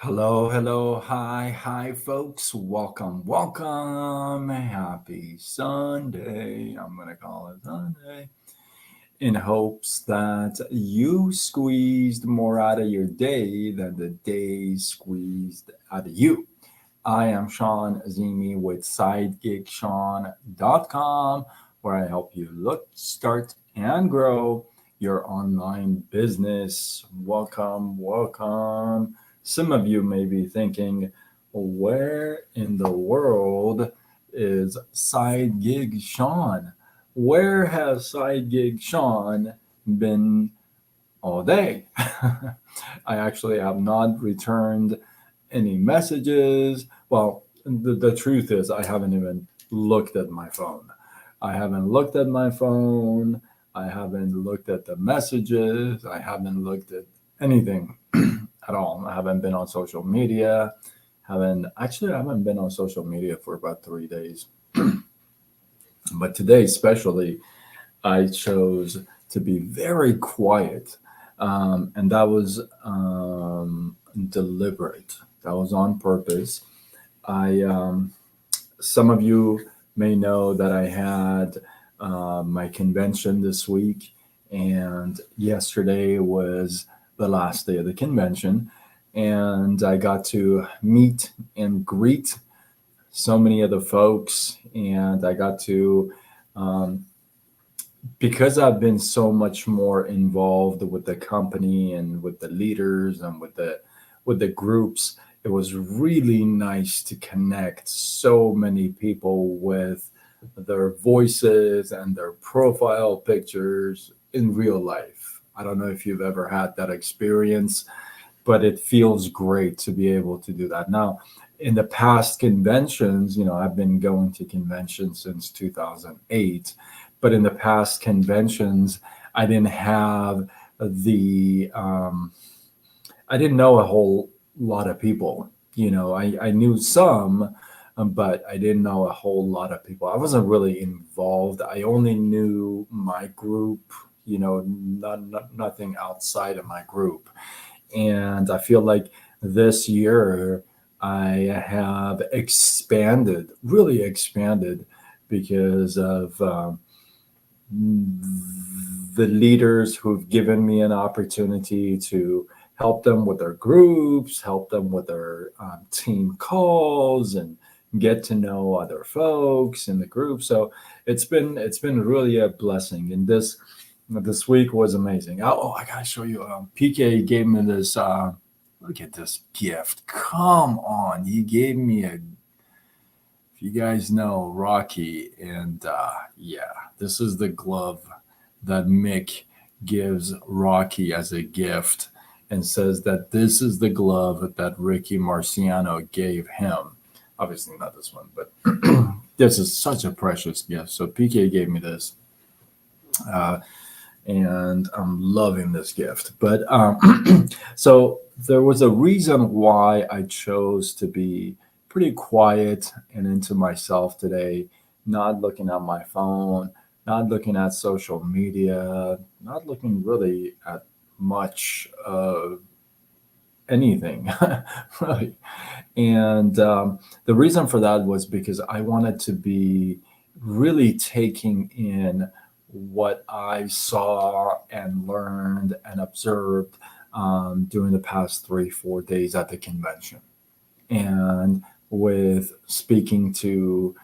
Hello, hello, hi, folks. Welcome. Happy Sunday. I'm going to call it Sunday in hopes that you squeezed more out of your day than the day squeezed out of you. I am Sean Azimi with SideGigSean.com, where I help you look, start, and grow your online business. Welcome. Some of you may be thinking, where in the world is Side Gig Sean? Where has Side Gig Sean been all day? I actually have not returned any messages. Well, the truth is, I haven't even looked at my phone. I haven't looked at my phone. I haven't looked at the messages. I haven't looked at anything at all. I haven't been on social media. I haven't been on social media for about 3 days. But today, especially, I chose to be very quiet. And that was deliberate. That was on purpose. I Some of you may know that I had my convention this week, and yesterday was the last day of the convention, and I got to meet and greet so many of the folks, and I got to um, because I've been so much more involved with the company and with the leaders and with the groups, it was really nice to connect so many people with their voices and their profile pictures in real life. I don't know if you've ever had that experience, but it feels great to be able to do that. Now, in the past conventions, I've been going to conventions since 2008, but in the past conventions, I didn't have the, I didn't know a whole lot of people. I knew some, but I didn't know a whole lot of people. I wasn't really involved. I only knew my group, nothing outside of my group. And I feel like this year I have expanded, really expanded, because of the leaders who've given me an opportunity to help them with their groups, help them with their team calls, and get to know other folks in the group. So it's been really a blessing. And this week was amazing. Oh, I gotta show you. PK gave me this. Look at this gift. Come on, he gave me a. If you guys know Rocky, and yeah, this is the glove that Mick gives Rocky as a gift, and says that this is the glove that Ricky Marciano gave him. Obviously, not this one, but this is such a precious gift. So PK gave me this. Uh, and I'm loving this gift. But so there was a reason why I chose to be pretty quiet and into myself today, not looking at my phone, not looking at social media, not looking really at much of anything, really. And the reason for that was because I wanted to be really taking in what I saw and learned and observed during the past 3, 4 days at the convention. And with speaking to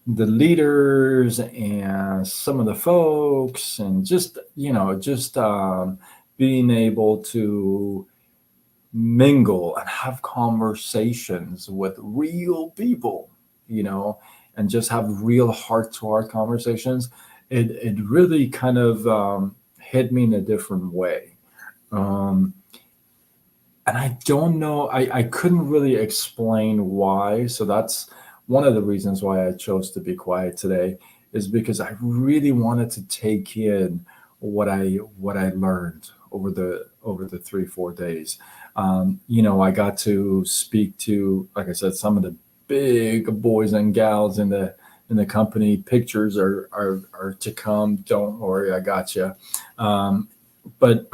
the leaders and some of the folks, and just being able to mingle and have conversations with real people, you know, and just have real heart to heart conversations. It really kind of hit me in a different way. Um, and I don't know, I couldn't really explain why. So that's one of the reasons why I chose to be quiet today, is because I really wanted to take in what I learned over the 3, 4 days. I got to speak to, like I said, some of the big boys and gals in the company. Pictures are to come. Don't worry, I got you. But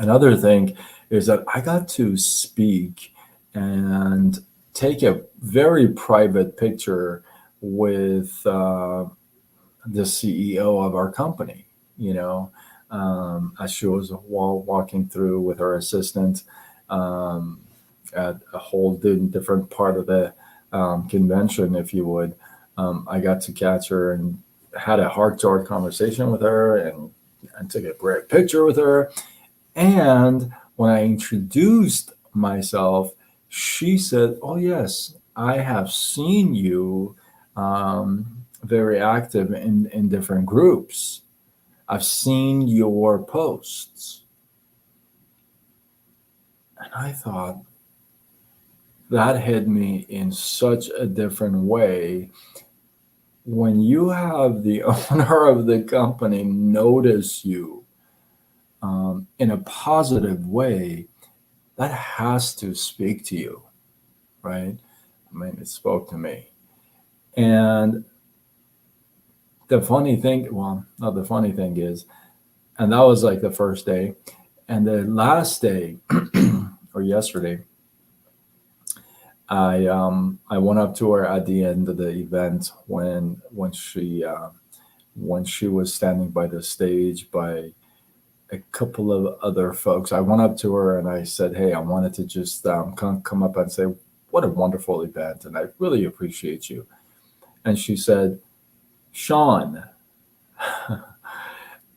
Another thing is that I got to speak and take a very private picture with the CEO of our company, you know, as she was walking through with her assistant um, at a whole different part of the convention, if you would. I got to catch her and had a heart-to-heart conversation with her and took a great picture with her. And when I introduced myself, she said, "Oh, yes, I have seen you very active in different groups. I've seen your posts." And I thought that hit me in such a different way. When you have the owner of the company notice you in a positive way, that has to speak to you, right? I mean, it spoke to me. And the funny thing, well, not the funny thing is, and that was like the first day. And the last day, or yesterday, I went up to her at the end of the event when she was standing by the stage by a couple of other folks. I went up to her and I said, "Hey, I wanted to just come up and say what a wonderful event, and I really appreciate you." And she said, "Sean,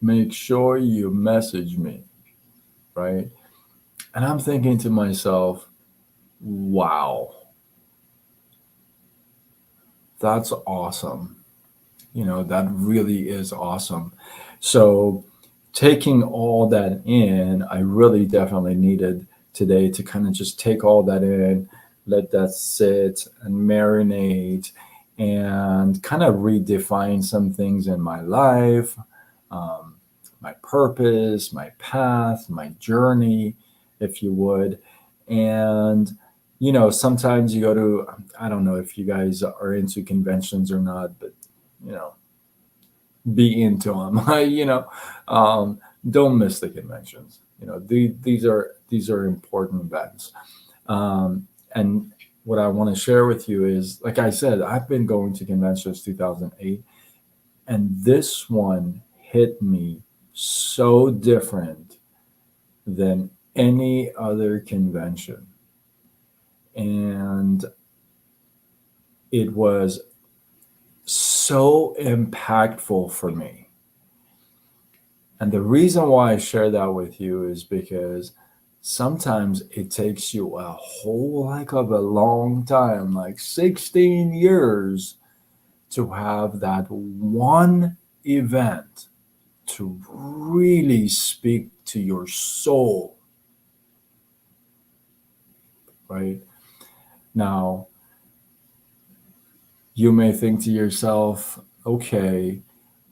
make sure you message me," right? And I'm thinking to myself, wow, that's awesome. You know, that really is awesome. So, taking all that in, I really definitely needed today to kind of just take all that in, let that sit and marinate, and kind of redefine some things in my life, um, my purpose, my path, my journey, if you would. And, you know, sometimes you go to, I don't know if you guys are into conventions or not, but, you know, be into them. You know, don't miss the conventions. You know, these are important events. And what I want to share with you is, like I said, I've been going to conventions 2008, and this one hit me so different than any other convention, and it was so impactful for me. And the reason why I share that with you is because sometimes it takes you a whole heck of a long time, like 16 years, to have that one event to really speak to your soul, right? Now, you may think to yourself, okay,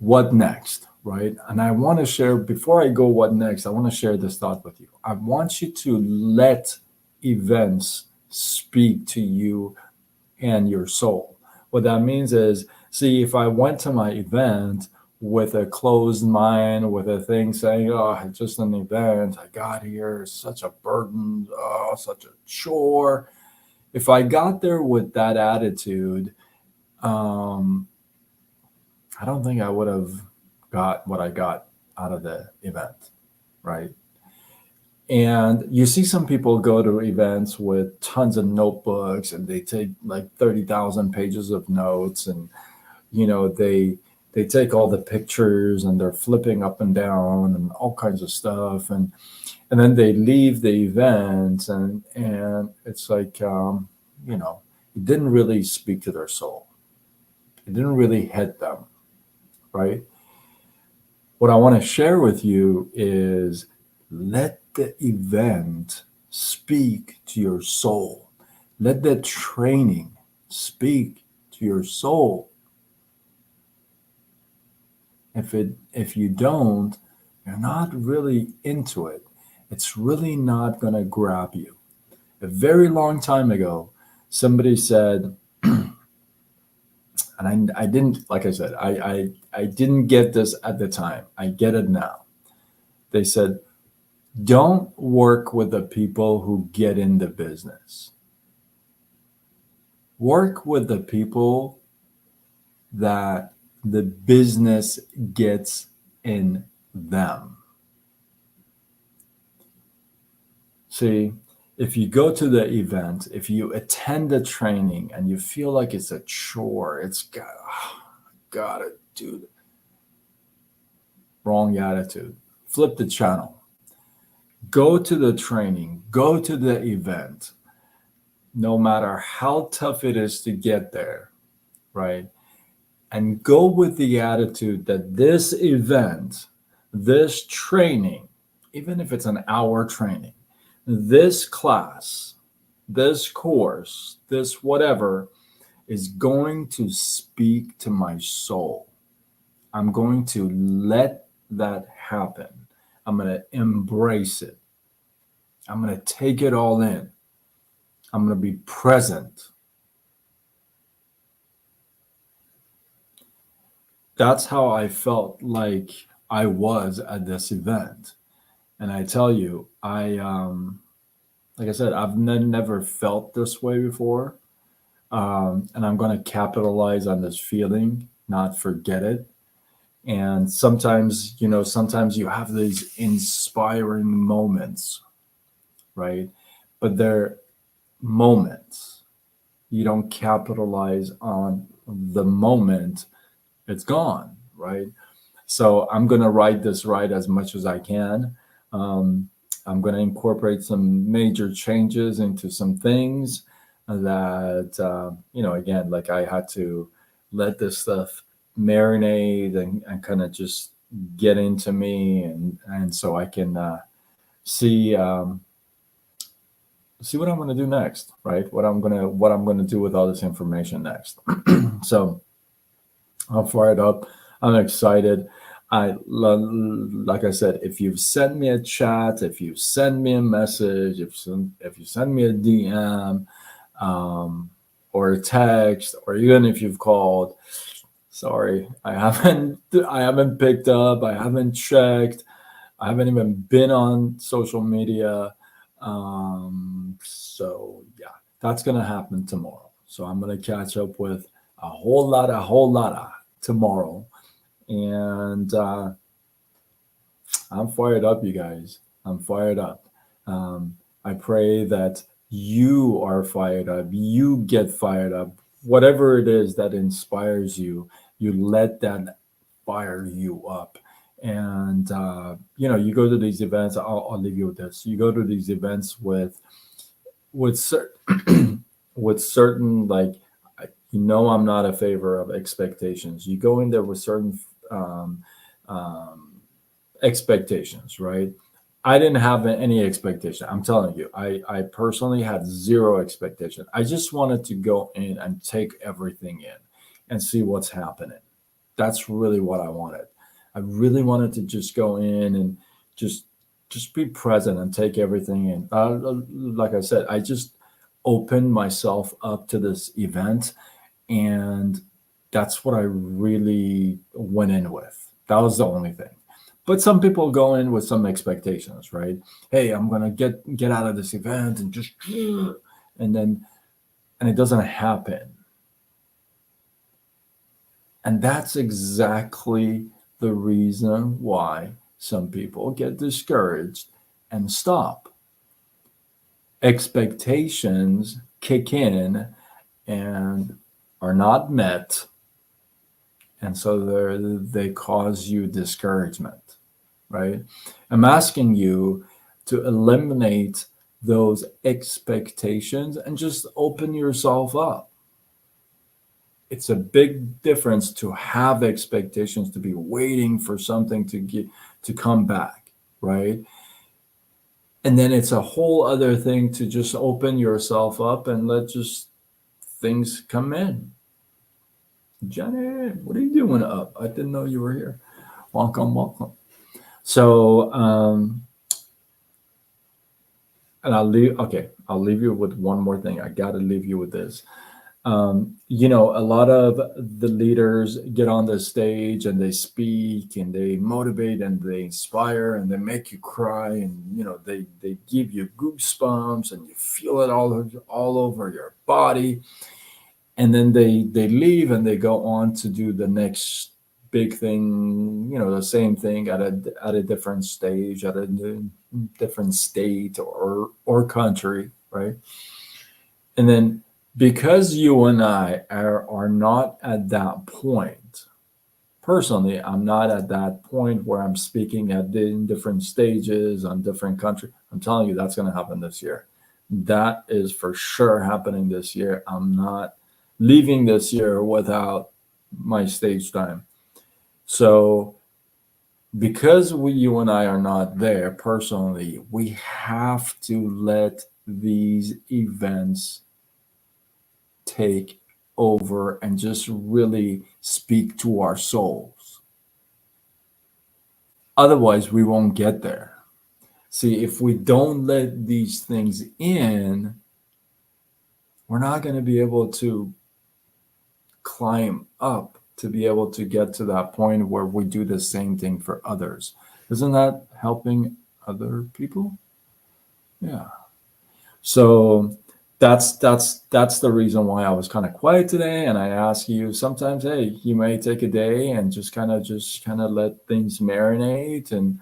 what next, right? And I want to share, before I go what next, I want to share this thought with you. I want you to let events speak to you and your soul. What that means is, see, if I went to my event with a closed mind, with a thing saying, "Oh, it's just an event, I got here, it's such a burden, oh, such a chore." If I got there with that attitude, um, I don't think I would have got what I got out of the event, right? And you see some people go to events with tons of notebooks and they take like 30,000 pages of notes, and you know they take all the pictures and they're flipping up and down and all kinds of stuff, and then they leave the event, and it's like you know, it didn't really speak to their soul. It didn't really hit them, right? What I want to share with you is, let the event speak to your soul. Let the training speak to your soul. If you don't, you're not really into it. It's really not going to grab you. A very long time ago, somebody said, and I didn't, like I said, I didn't get this at the time. I get it now. They said, Don't work with the people who get in the business. Work with the people that the business gets in them. See, if you go to the event, if you attend the training and you feel like it's a chore, it's got, oh, gotta do the wrong attitude. Flip the channel. Go to the training, go to the event, no matter how tough it is to get there, right? And go with the attitude that this event, this training, even if it's an hour training, this class, this course, this whatever is going to speak to my soul. I'm going to let that happen. I'm going to embrace it. I'm going to take it all in. I'm going to be present. That's how I felt like I was at this event. And I tell you, like I said, I've never felt this way before. And I'm going to capitalize on this feeling, not forget it. And sometimes, sometimes you have these inspiring moments, right? But they're moments. You don't capitalize on the moment, it's gone, right? So I'm going to write this right as much as I can. I'm going to incorporate some major changes into some things that, again, like I had to let this stuff marinate and kind of just get into me. And so I can see, see what I'm going to do next, right? What I'm going to do with all this information next. So I'm fired up. I'm excited. Like I said, if you've sent me a chat, if you send me a message, if you send me a DM, or a text, or even if you've called, sorry, I haven't picked up. I haven't checked. I haven't even been on social media. So yeah, that's gonna happen tomorrow. So I'm gonna catch up with a whole lot of tomorrow, and I'm fired up, you guys. I'm fired up. I pray that you are fired up. You get fired up. Whatever it is that inspires you, you let that fire you up. And you go to these events. I'll leave you with this. You go to these events with certain with certain, like, I'm not a favor of expectations. You go in there with certain um, um, expectations, right? I didn't have any expectation. I'm telling you, I personally had zero expectation. I just wanted to go in and take everything in and see what's happening. That's really what I wanted. I really wanted to just go in and just just be present and take everything in. Like I said, I just opened myself up to this event, and that's what I really went in with. That was the only thing. But some people go in with some expectations, right? Hey, I'm gonna get out of this event and just and then and it doesn't happen. And that's exactly the reason why some people get discouraged and stop. Expectations kick in and are not met, and so they cause you discouragement, right? I'm asking you to eliminate those expectations and just open yourself up. It's a big difference to have expectations, to be waiting for something to come back, right? And then it's a whole other thing to just open yourself up and let just things come in. Jenny, what are you doing up? I didn't know you were here. Welcome, welcome. So, and I'll leave. Okay, I'll leave you with one more thing. I got to leave you with this. A lot of the leaders get on the stage and they speak and they motivate and they inspire and they make you cry, and they give you goosebumps and you feel it all over your body, and then they leave and they go on to do the next big thing, the same thing at a different stage, at a different state or country, right? And then, because you and I are not at that point, personally, I'm not at that point where I'm speaking in different stages on different countries. I'm telling you, that's going to happen this year. That is for sure happening this year. I'm not leaving this year without my stage time. So, because you and I are not there personally, we have to let these events take over and just really speak to our souls. Otherwise, we won't get there. See, if we don't let these things in, we're not going to be able to climb up to be able to get to that point where we do the same thing for others. Isn't that helping other people? Yeah. So that's the reason why I was kind of quiet today. And I ask you sometimes, hey, you may take a day and just kind of let things marinate and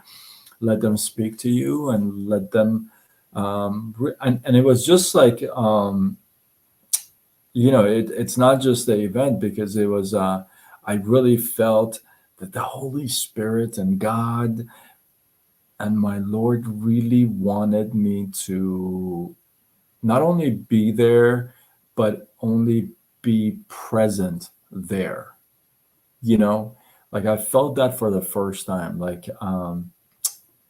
let them speak to you and let them and it was just like it's not just the event, because it was I really felt that the Holy Spirit and God and my Lord really wanted me to not only be there, but only be present there. Like I felt that for the first time. Like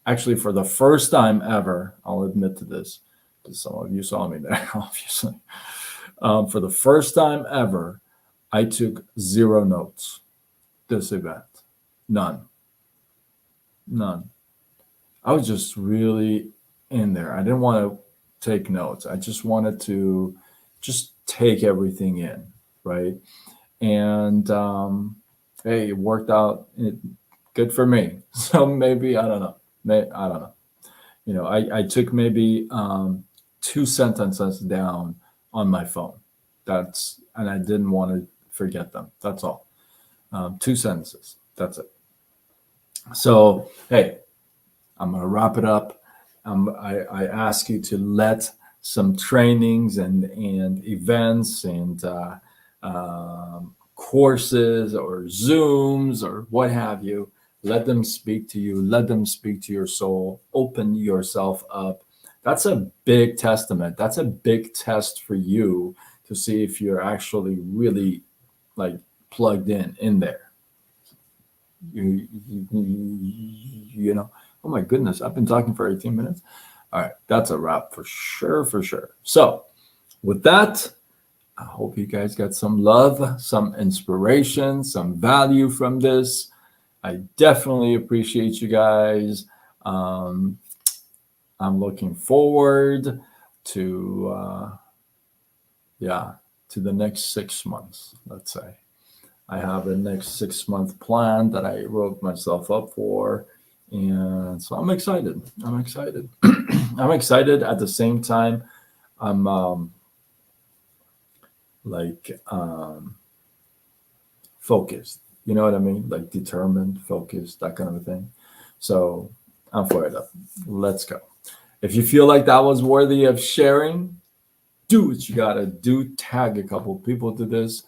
actually, for the first time ever, I'll admit to this, because some of you saw me there, obviously. For the first time ever, I took 0 notes this event. None. I was just really in there. I didn't want to take notes. I just wanted to just take everything in, right? And hey, it worked out good for me. So maybe, I don't know. I don't know. I took maybe 2 sentences down on my phone. And I didn't want to forget them. That's all. 2 sentences. That's it. So, hey, I'm going to wrap it up. I ask you to let some trainings and events and courses or Zooms or what have you, let them speak to you. Let them speak to your soul. Open yourself up. That's a big testament. That's a big test for you to see if you're actually really like plugged in there. You know, oh my goodness, I've been talking for 18 minutes. All right, that's a wrap for sure, for sure. So with that, I hope you guys got some love, some inspiration, some value from this. I definitely appreciate you guys. I'm looking forward to to the next 6 months, let's say. I have a next 6 month plan that I wrote myself up for. And so I'm excited. I'm excited. I'm excited at the same time. I'm focused. You know what I mean? Like determined, focused, that kind of a thing. So I'm fired up. Let's go. If you feel like that was worthy of sharing, do what you gotta do. Tag a couple people to this.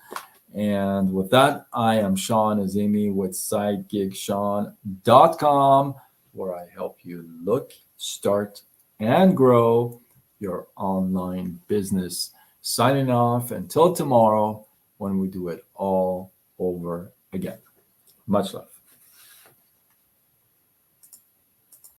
And with that, I am Sean Azimi with SideGigSean.com, where I help you look, start, and grow your online business. Signing off until tomorrow when we do it all over again. Much love.